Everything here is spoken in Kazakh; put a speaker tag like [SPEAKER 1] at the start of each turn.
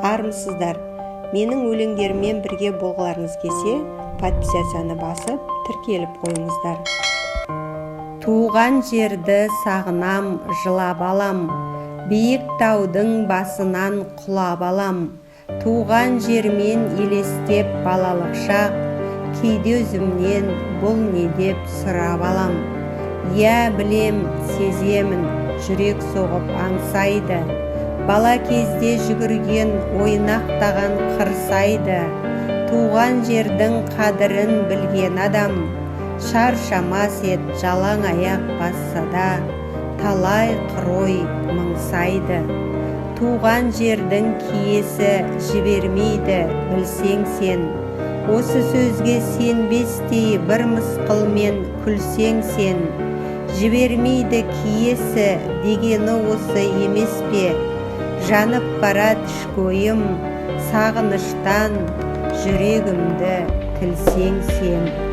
[SPEAKER 1] армысыздар. Менің өлеңдеріммен бірге болғыларыңыз келсе, подписацияны басып, тіркеліп қойыңыздар. Туған жерді сағынам, жылап алам, биік таудың басынан құлап алам. Туған жермен елестеп балалық шақ, кейде өзімнен бұл не деп сұрап алам. Я білем, сеземін, жүрек соғып аңсайды, бала кезде жүгірген ойнақтаған қырсайды. Туған жердің қадірін білген адам шаршамас ет жалаң аяқ басса да, талай қырой мұңсайды. Туған жердің киесі жібермейді, білсең сен. Осы сөзге сенбестей бір мысқылмен күлсең сен. Жібермейді киесі дегені осы емес пе? Жанып барад ішкойым сағыныштан, жүрегімді тілсең сен.